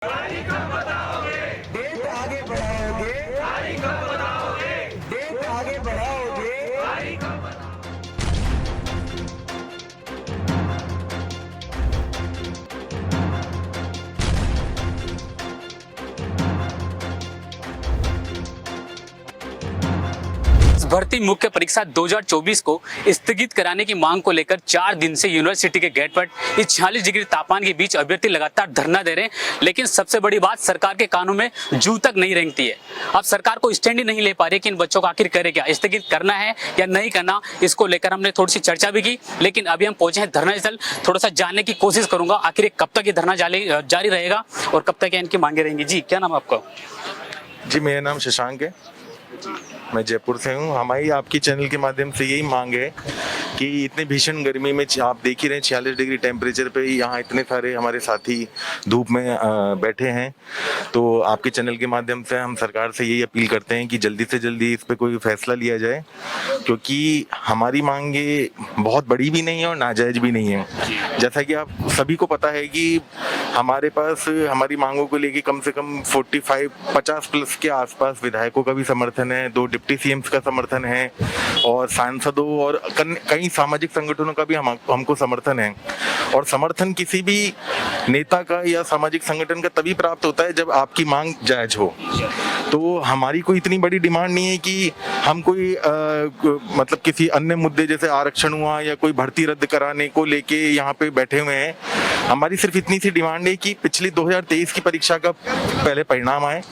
देश आगे बढ़ाओगे, देश आगे बढ़ाओगे। भर्ती मुख्य परीक्षा 2024 को स्थगित कराने की मांग को लेकर 4 दिन से यूनिवर्सिटी के गेट पर इस 46 डिग्री तापमान के बीच अभ्यर्थी लगातार धरना दे रहे हैं। लेकिन सबसे बड़ी बात, सरकार के कानों में जू तक नहीं रेंगती है। अब सरकार को स्टैंड ही नहीं ले पा रही कि इन बच्चों को आखिर करे क्या, स्थगित करना है या नहीं करना। इसको लेकर हमने थोड़ी सी चर्चा भी की, लेकिन अभी हम पहुंचे हैं धरना स्थल। थोड़ा सा जानने की कोशिश करूंगा आखिर कब तक ये धरना जारी रहेगा और कब तक इनकी मांगे रहेंगी। जी, क्या नाम है आपका? जी, मेरा नाम शशांक है, मैं जयपुर से हूँ। हमारी आपकी चैनल के माध्यम से यही मांग है कि इतनी भीषण गर्मी में आप देख ही रहे हैं 46 डिग्री टेम्परेचर पे यहाँ इतने सारे हमारे साथी धूप में बैठे हैं। तो आपके चैनल के माध्यम से हम सरकार से यही अपील करते हैं कि जल्दी से जल्दी इस पे कोई फैसला लिया जाए, क्योंकि हमारी मांगे बहुत बड़ी भी नहीं है और नाजायज भी नहीं है। जैसा कि आप सभी को पता है कि हमारे पास हमारी मांगों को लेके कम से कम 50 प्लस के आसपास विधायकों का भी समर्थन है, 2 डिप्टी सीएम्स का समर्थन है और सांसदों और कई सामाजिक संगठनों का भी हमको समर्थन है। और समर्थन किसी भी नेता का या सामाजिक संगठन का तभी प्राप्त होता है जब आपकी मांग जायज हो। तो हमारी कोई इतनी बड़ी डिमांड नहीं है कि हम कोई मतलब किसी अन्य मुद्दे जैसे आरक्षण हुआ या कोई भर्ती रद्द कराने को लेके यहाँ पे बैठे हुए हैं। हमारी सिर्फ इतनी सी डिमांड है कि पिछली 2023 की परीक्षा का पहले परिणाम आए,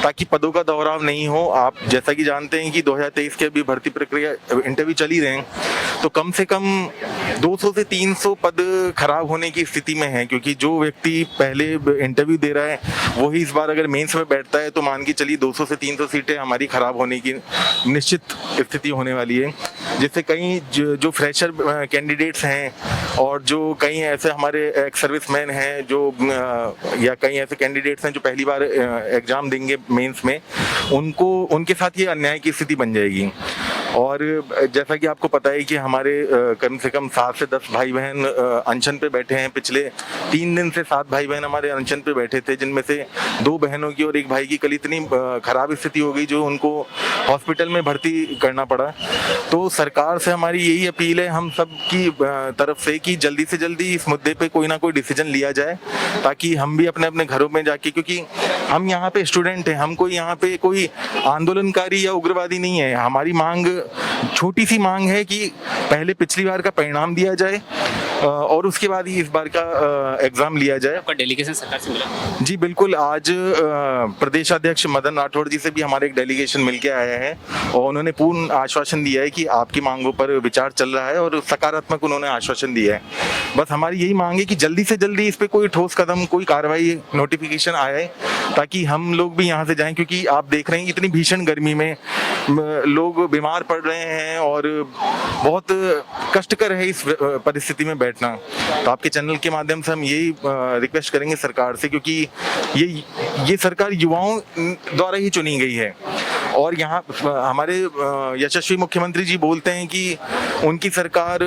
ताकि पदों का दोहराव नहीं हो। आप जैसा कि जानते हैं कि 2023 के अभी भर्ती प्रक्रिया इंटरव्यू चल ही रहे हैं, तो कम से कम 200 से 300 पद खराब होने की स्थिति में है, क्योंकि जो व्यक्ति पहले इंटरव्यू दे रहा है वही इस बार अगर मेंस में बैठता है तो मान के चलिए 200 से 300 सीटें हमारी खराब होने की निश्चित स्थिति होने वाली है। जिससे कई जो फ्रेशर कैंडिडेट्स हैं और जो कई ऐसे हमारे एक्स सर्विसमैन हैं जो या कई ऐसे कैंडिडेट्स हैं जो पहली बार एग्जाम देंगे मेंस में, उनके साथ ये अन्याय की स्थिति बन जाएगी। और जैसा कि आपको पता है कि हमारे कम से कम 7 से 10 भाई बहन अनशन पे बैठे हैं। पिछले 3 दिन से 7 भाई बहन हमारे अनशन पे बैठे थे, जिनमें से 2 बहनों की और 1 भाई की कल इतनी खराब स्थिति हो गई जो उनको हॉस्पिटल में भर्ती करना पड़ा। तो सरकार से हमारी यही अपील है हम सब की तरफ से कि जल्दी से जल्दी इस मुद्दे पे कोई ना कोई डिसीजन लिया जाए, ताकि हम भी अपने अपने घरों में जाके, क्योंकि हम यहाँ पे स्टूडेंट हैं, हम कोई यहाँ पे कोई आंदोलनकारी या उग्रवादी नहीं है। हमारी मांग छोटी सी मांग है कि पहले पिछली बार का परिणाम दिया जाए और उसके बाद ही इस बार का एग्जाम लिया जाए। आपका डेलीगेशन सरकार से मिला? जी बिल्कुल, आज प्रदेश अध्यक्ष मदन राठौड़ जी से भी हमारे एक डेलीगेशन मिलके आया है और उन्होंने पूर्ण आश्वासन दिया है कि आपकी मांगों पर विचार चल रहा है और सकारात्मक उन्होंने आश्वासन दिया है। बस हमारी यही मांग है कि जल्दी से जल्दी इस पे कोई ठोस कदम, कोई कार्रवाई, नोटिफिकेशन आए, ताकि हम लोग भी यहाँ से जाएं, क्योंकि आप देख रहे हैं इतनी भीषण गर्मी में लोग बीमार पड़ रहे हैं और बहुत कष्टकर है इस परिस्थिति में बैठना। तो आपके चैनल के माध्यम से हम यही रिक्वेस्ट करेंगे सरकार से, क्योंकि ये सरकार युवाओं द्वारा ही चुनी गई है और यहाँ हमारे यशस्वी मुख्यमंत्री जी बोलते हैं कि उनकी सरकार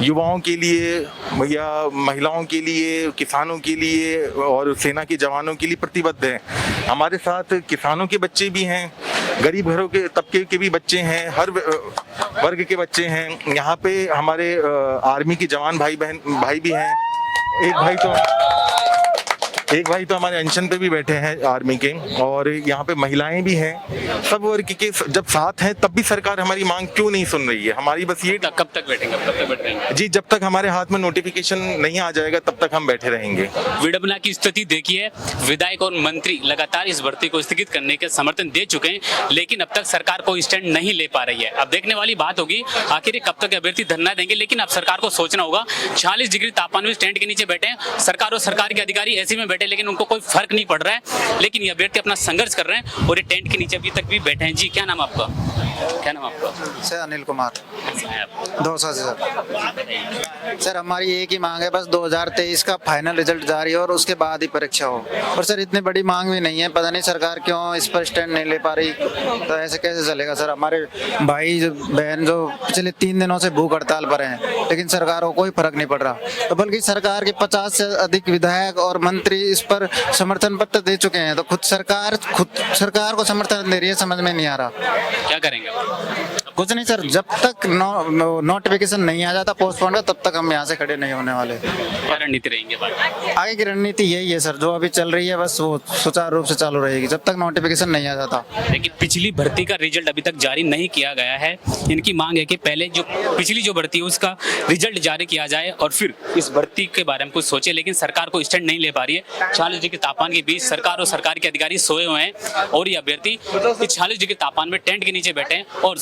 युवाओं के लिए या महिलाओं के लिए, किसानों के लिए और सेना के जवानों के लिए प्रतिबद्ध है। हमारे साथ किसानों के बच्चे भी हैं, गरीब घरों के तबके के भी बच्चे हैं, हर वर्ग के बच्चे हैं। यहाँ पे हमारे आर्मी के जवान भाई भी हैं। एक भाई तो हमारे अनशन पे भी बैठे हैं आर्मी के, और यहाँ पे महिलाएं भी हैं। सब वर्ग के जब साथ हैं तब भी सरकार हमारी मांग क्यों नहीं सुन रही है। हमारी बस ये कब तक बैठेंगे? जी, जब तक हमारे हाथ में नोटिफिकेशन नहीं आ जाएगा तब तक हम बैठे रहेंगे। विडंबना की स्थिति देखिए, विधायक और मंत्री लगातार इस भर्ती को स्थगित करने के समर्थन दे चुके हैं, लेकिन अब तक सरकार कोई स्टैंड नहीं ले पा रही है। अब देखने वाली बात होगी आखिर कब तक अभ्यर्थी धरना देंगे। लेकिन अब सरकार को सोचना होगा, 46 डिग्री तापमान में टेंट के नीचे बैठे हैं सरकार और सरकार के अधिकारी ऐसे में बैठे, लेकिन उनको कोई फर्क नहीं पड़ रहा है। लेकिन ये अभ्यर्थी अपना संघर्ष कर रहे हैं और ये टेंट के नीचे अभी तक भी बैठे हैं। जी, क्या नाम आपका? क्या नाम आपका? सर अनिल कुमार कैसे हैं आप? दौसा से सर। सर हमारी एक ही मांग है, बस 2023 का फाइनल रिजल्ट जारी हो और उसके बाद ही परीक्षा हो। और सर इतनी बड़ी मांग भी नहीं है, पता नहीं सरकार क्यों इस पर स्टैंड नहीं ले पा रही। तो ऐसे कैसे चलेगा सर? हमारे भाई बहन जो पिछले 3 दिनों से भूख हड़ताल पर हैं, लेकिन सरकार को कोई फर्क नहीं पड़ रहा। तो बल्कि सरकार के 50 से अधिक विधायक और मंत्री इस पर समर्थन पत्र दे चुके हैं, तो खुद सरकार को समर्थन दे रही है, समझ में नहीं आ रहा। क्या करेंगे आप? कुछ नहीं सर, जब तक नोटिफिकेशन नहीं आ जाता पोस्टपोन का, तब तक हम यहाँ से खड़े नहीं होने वाले। क्या रणनीति रहेंगे पार्टी? आगे की रणनीति यही है सर, जो अभी चल रही है बस वो सुचारू रूप से चालू रहेगी जब तक नोटिफिकेशन नहीं आ जाता। लेकिन पिछली भर्ती का रिजल्ट अभी तक जारी नहीं किया गया है। इनकी मांग है कि पहले जो पिछली जो भर्ती है उसका रिजल्ट जारी किया जाए और फिर इस भर्ती के बारे में कुछ सोचे, लेकिन सरकार को स्टैंड नहीं ले पा रही है। 40 डिग्री तापमान के बीच सरकार और सरकार के अधिकारी सोए हुए हैं और ये अभ्यर्थी इस 40 डिग्री तापमान में टेंट के नीचे बैठे हैं और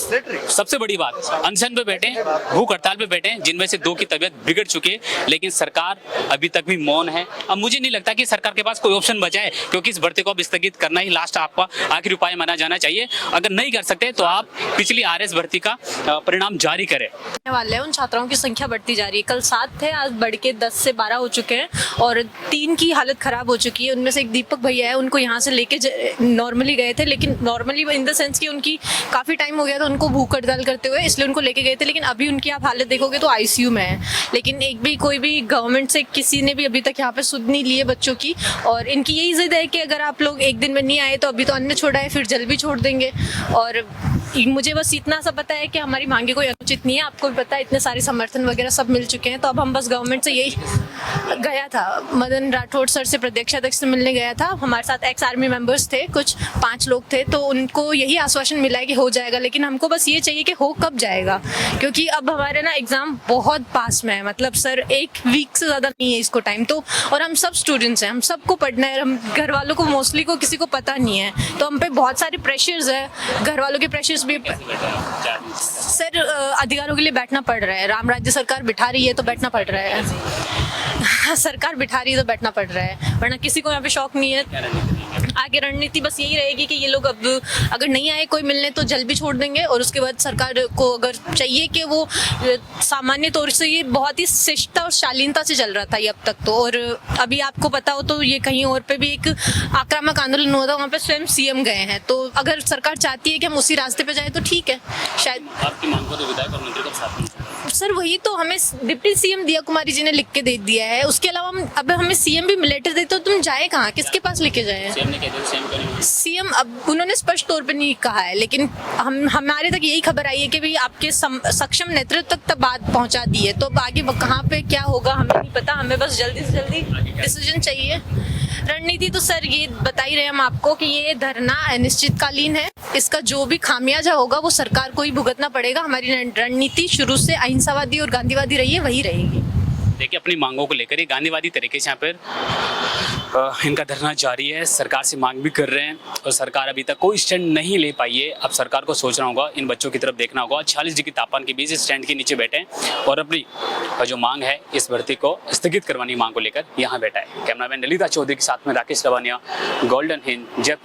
सबसे बड़ी बात अनशन पे बैठे हैं, भूख हड़ताल पे बैठे हैं, जिनमें से 2 की तबीयत बिगड़ चुकी है, लेकिन सरकार अभी तक भी मौन है। अब मुझे नहीं लगता कि सरकार के पास कोई ऑप्शन बचा है, क्योंकि इस भर्ती को अब स्थगित करना ही लास्ट आपका आखिरी उपाय माना जाना चाहिए। अगर नहीं कर सकते तो आप पिछली आरएस भर्ती का परिणाम जारी करें। वाले हैं, उन छात्राओं की संख्या बढ़ती जा रही है। कल 7 थे, आज बढ़ के 10 से 12 हो चुके हैं और 3 की हालत खराब हो चुकी है। उनमें से एक दीपक भैया है, उनको यहाँ से लेके नॉर्मली गए थे, लेकिन नॉर्मली इन द सेंस कि उनकी काफ़ी टाइम हो गया था उनको भूख हड़ताल करते हुए, इसलिए उनको लेके गए थे। लेकिन अभी उनकी आप हालत देखोगे तो आईसीयू में है। लेकिन कोई भी गवर्नमेंट से किसी ने भी अभी तक यहाँ पे सुध नहीं ली है बच्चों की। और इनकी यही जिद है कि अगर आप लोग एक दिन में नहीं आए तो अभी तो अन्य छोड़ा है, फिर जल भी छोड़ देंगे। और मुझे बस इतना सा पता है कि हमारी मांगे कोई अनुचित नहीं है। आपको भी पता है इतने सारे समर्थन वगैरह सब मिल चुके हैं। तो अब हम बस गवर्नमेंट से यही गया था, मदन राठौड़ सर से प्रदेशाध्यक्ष से मिलने गया था। हमारे साथ एक्स आर्मी मेंबर्स थे, कुछ 5 लोग थे, तो उनको यही आश्वासन मिला है कि हो जाएगा। लेकिन हमको बस ये चाहिए कि हो कब जाएगा, क्योंकि अब हमारे ना एग्जाम बहुत पास में है। मतलब सर 1 वीक से ज़्यादा नहीं है इसको टाइम तो, और हम सब स्टूडेंट्स हैं, हम सबको पढ़ना है। हम घर वालों को मोस्टली को किसी को पता नहीं है, तो हम पे बहुत सारे प्रेशर्स है, घर वालों के प्रेशर्स भी। सर अधिकारों के लिए बैठना पड़ रहा है, राम राज्य सरकार बिठा रही है तो बैठना पड़ रहा है। सरकार बिठा रही है तो बैठना पड़ रहा है, वरना किसी को यहाँ पे शौक नहीं है। आगे रणनीति बस यही रहेगी कि ये लोग अब अगर नहीं आए कोई मिलने तो जल भी छोड़ देंगे। और उसके बाद सरकार को अगर चाहिए कि वो सामान्य तौर से, ये बहुत ही शिष्टता और शालीनता से चल रहा था ये अब तक तो। और अभी आपको पता हो तो ये कहीं और पे भी एक आक्रामक आंदोलन हुआ था, वहाँ पे स्वयं सीएम गए हैं। तो अगर सरकार चाहती है कि हम उसी रास्ते पे जाए तो ठीक है। शायद आपकी मांग को तो विधायक और मंत्री को साथ में सर वही तो हमें डिप्टी सीएम दिया कुमारी जी ने लिख के दे दिया है। उसके अलावा हम अब हमें सीएम भी लेटर देते तो तुम जाए कहाँ, किसके पास लेके जाए? सीएम अब उन्होंने स्पष्ट तौर पे नहीं कहा है, लेकिन हमारे तक यही खबर आई है कि भाई आपके सक्षम नेतृत्व तक बात पहुंचा दी है। तो अब आगे कहाँ पे क्या होगा हमें नहीं पता, हमें बस जल्दी से जल्दी डिसीजन चाहिए। रणनीति तो सर ये बता ही रहे हम आपको कि ये धरना अनिश्चितकालीन है। इसका जो भी खामियाजा होगा वो सरकार को ही भुगतना पड़ेगा। हमारी रणनीति शुरू से अहिंसावादी और गांधीवादी रही है, वही रहेगी। देखिए अपनी मांगों को लेकर ये गांधीवादी तरीके से यहाँ पर इनका धरना जारी है, सरकार से मांग भी कर रहे हैं और सरकार अभी तक कोई स्टैंड नहीं ले पाई है। अब सरकार को सोचना होगा, इन बच्चों की तरफ देखना होगा। 40 डिग्री तापमान के बीच स्टैंड के नीचे बैठे हैं और अपनी जो मांग है इस भर्ती को स्थगित करवाने की मांग को लेकर यहाँ बैठा है। कैमरामैन ललिता चौधरी के साथ में राकेश लवानिया, गोल्डन हिंद, जयपुर।